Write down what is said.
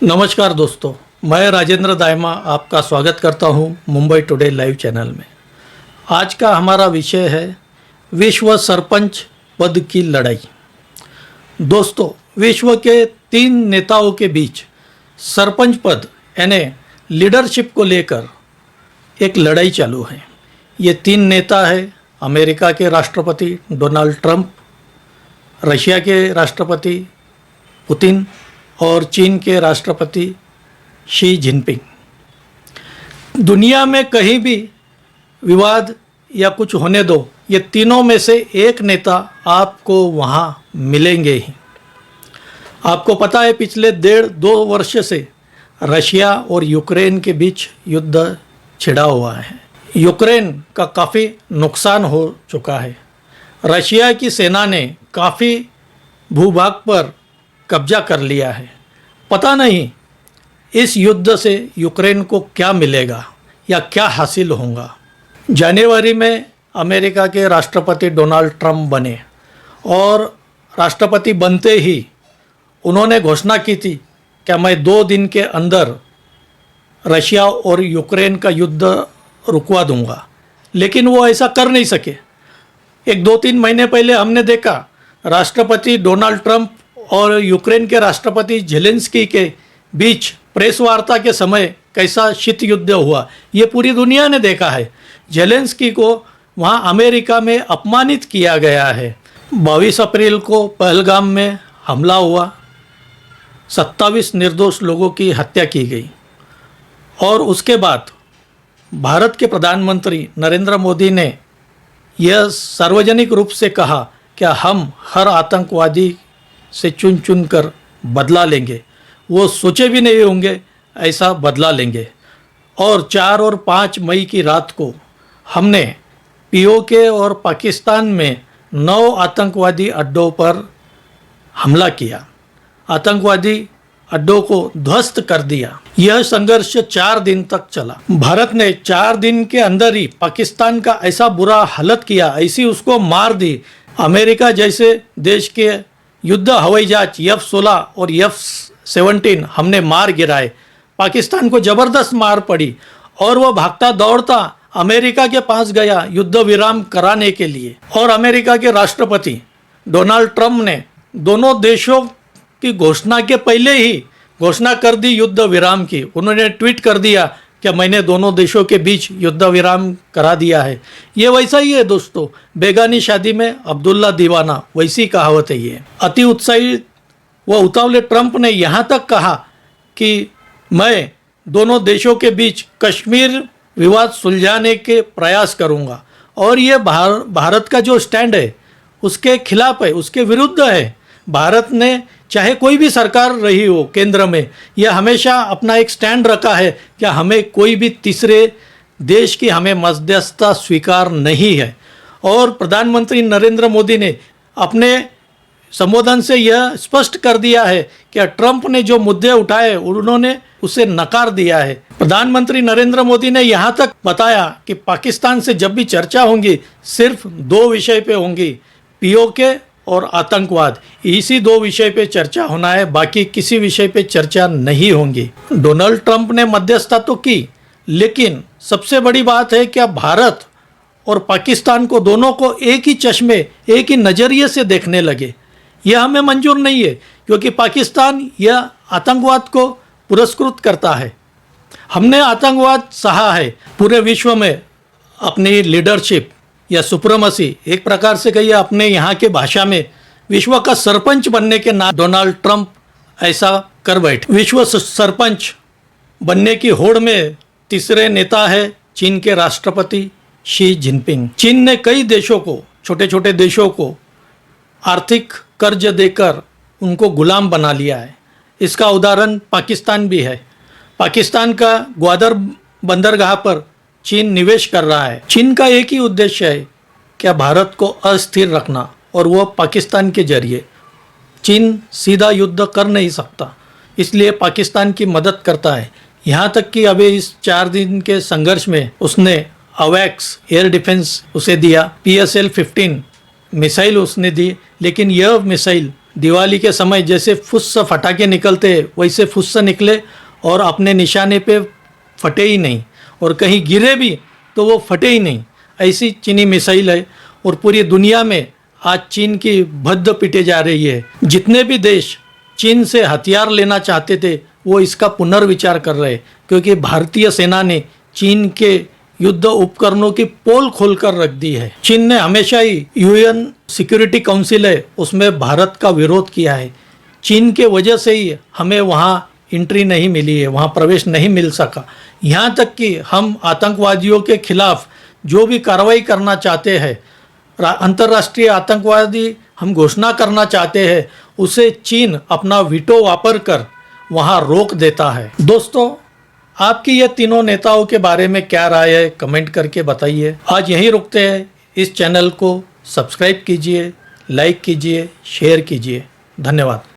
नमस्कार दोस्तों, मैं राजेंद्र दायमा आपका स्वागत करता हूं मुंबई टुडे लाइव चैनल में। आज का हमारा विषय है विश्व सरपंच पद की लड़ाई। दोस्तों, विश्व के 3 नेताओं के बीच सरपंच पद यानी लीडरशिप को लेकर एक लड़ाई चालू है। ये 3 नेता है अमेरिका के राष्ट्रपति डोनाल्ड ट्रंप, रशिया के राष्ट्रपति पुतिन और चीन के राष्ट्रपति शी जिनपिंग। दुनिया में कहीं भी विवाद या कुछ होने दो, ये तीनों में से एक नेता आपको वहाँ मिलेंगे ही। आपको पता है पिछले 1.5-2 वर्ष से रशिया और यूक्रेन के बीच युद्ध छिड़ा हुआ है। यूक्रेन का काफ़ी नुकसान हो चुका है। रशिया की सेना ने काफ़ी भूभाग पर कब्जा कर लिया है। पता नहीं इस युद्ध से यूक्रेन को क्या मिलेगा या क्या हासिल होगा। जनवरी में अमेरिका के राष्ट्रपति डोनाल्ड ट्रंप बने और राष्ट्रपति बनते ही उन्होंने घोषणा की थी कि मैं 2 दिन के अंदर रशिया और यूक्रेन का युद्ध रुकवा दूंगा, लेकिन वो ऐसा कर नहीं सके। 1-2-3 महीने पहले हमने देखा राष्ट्रपति डोनाल्ड ट्रंप और यूक्रेन के राष्ट्रपति ज़ेलेंस्की के बीच प्रेस वार्ता के समय कैसा शीत युद्ध हुआ, ये पूरी दुनिया ने देखा है। ज़ेलेंस्की को वहाँ अमेरिका में अपमानित किया गया है। 22 अप्रैल को पहलगाम में हमला हुआ, 27 निर्दोष लोगों की हत्या की गई और उसके बाद भारत के प्रधानमंत्री नरेंद्र मोदी ने यह सार्वजनिक रूप से कहा कि हम हर आतंकवादी से चुन चुन कर बदला लेंगे। वो सोचे भी नहीं होंगे ऐसा बदला लेंगे। और 4 और 5 मई की रात को हमने पीओके और पाकिस्तान में 9 आतंकवादी अड्डों पर हमला किया, आतंकवादी अड्डों को ध्वस्त कर दिया। यह संघर्ष 4 दिन तक चला। भारत ने 4 दिन के अंदर ही पाकिस्तान का ऐसा बुरा हालत किया, ऐसी उसको मार दी। अमेरिका जैसे देश के युद्ध हवाई जहाज F-16 और F-17 हमने मार गिराए। पाकिस्तान को ज़बरदस्त मार पड़ी और वह भागता दौड़ता अमेरिका के पास गया युद्ध विराम कराने के लिए। और अमेरिका के राष्ट्रपति डोनाल्ड ट्रंप ने दोनों देशों की घोषणा के पहले ही घोषणा कर दी युद्ध विराम की। उन्होंने ट्वीट कर दिया कि मैंने दोनों देशों के बीच युद्ध विराम करा दिया है। ये वैसा ही है दोस्तों, बेगानी शादी में अब्दुल्ला दीवाना, वैसी कहावत है ये। अति उत्साही व उतावले ट्रंप ने यहाँ तक कहा कि मैं दोनों देशों के बीच कश्मीर विवाद सुलझाने के प्रयास करूँगा। और ये भारत का जो स्टैंड है उसके खिलाफ है, उसके विरुद्ध है। भारत ने चाहे कोई भी सरकार रही हो केंद्र में, यह हमेशा अपना एक स्टैंड रखा है कि हमें कोई भी तीसरे देश की हमें मध्यस्थता स्वीकार नहीं है। और प्रधानमंत्री नरेंद्र मोदी ने अपने संबोधन से यह स्पष्ट कर दिया है कि ट्रंप ने जो मुद्दे उठाए उन्होंने उसे नकार दिया है। प्रधानमंत्री नरेंद्र मोदी ने यहाँ तक बताया कि पाकिस्तान से जब भी चर्चा होंगी सिर्फ 2 विषय पे होंगी, पीओके और आतंकवाद। इसी 2 विषय पे चर्चा होना है, बाकी किसी विषय पे चर्चा नहीं होंगी। डोनाल्ड ट्रंप ने मध्यस्थता तो की, लेकिन सबसे बड़ी बात है कि भारत और पाकिस्तान को दोनों को एक ही चश्मे, एक ही नज़रिए से देखने लगे। यह हमें मंजूर नहीं है, क्योंकि पाकिस्तान यह आतंकवाद को पुरस्कृत करता है। हमने आतंकवाद सहा है पूरे विश्व में। अपनी लीडरशिप या सुप्रीमेसी, एक प्रकार से कहिए अपने यहाँ के भाषा में, विश्व का सरपंच बनने के नाम डोनाल्ड ट्रंप ऐसा कर बैठे। विश्व सरपंच बनने की होड़ में तीसरे नेता है चीन के राष्ट्रपति शी जिनपिंग। चीन ने कई देशों को, छोटे छोटे देशों को आर्थिक कर्ज देकर उनको गुलाम बना लिया है। इसका उदाहरण पाकिस्तान भी है। पाकिस्तान का ग्वादर बंदरगाह पर चीन निवेश कर रहा है। चीन का एक ही उद्देश्य है कि भारत को अस्थिर रखना, और वह पाकिस्तान के जरिए। चीन सीधा युद्ध कर नहीं सकता, इसलिए पाकिस्तान की मदद करता है। यहाँ तक कि अभी इस 4 दिन के संघर्ष में उसने अवैक्स एयर डिफेंस उसे दिया, PSL-15 मिसाइल उसने दी, लेकिन यह मिसाइल दिवाली के समय जैसे फुस्स फटाके निकलते वैसे फुस्स निकले और अपने निशाने पे फटे ही नहीं, और कहीं गिरे भी तो वो फटे ही नहीं। ऐसी चीनी मिसाइल है और पूरी दुनिया में आज चीन की भद्द पिटे जा रही है। जितने भी देश चीन से हथियार लेना चाहते थे वो इसका पुनर्विचार कर रहे, क्योंकि भारतीय सेना ने चीन के युद्ध उपकरणों की पोल खोलकर रख दी है। चीन ने हमेशा ही यूएन सिक्योरिटी काउंसिल है उसमें भारत का विरोध किया है। चीन के वजह से ही हमें वहाँ एंट्री नहीं मिली है, वहाँ प्रवेश नहीं मिल सका। यहाँ तक कि हम आतंकवादियों के खिलाफ जो भी कार्रवाई करना चाहते हैं, अंतर्राष्ट्रीय आतंकवादी हम घोषणा करना चाहते हैं, उसे चीन अपना वीटो वापर कर वहाँ रोक देता है। दोस्तों, आपकी ये तीनों नेताओं के बारे में क्या राय है कमेंट करके बताइए। आज यहीं रुकते हैं। इस चैनल को सब्सक्राइब कीजिए, लाइक कीजिए, शेयर कीजिए। धन्यवाद।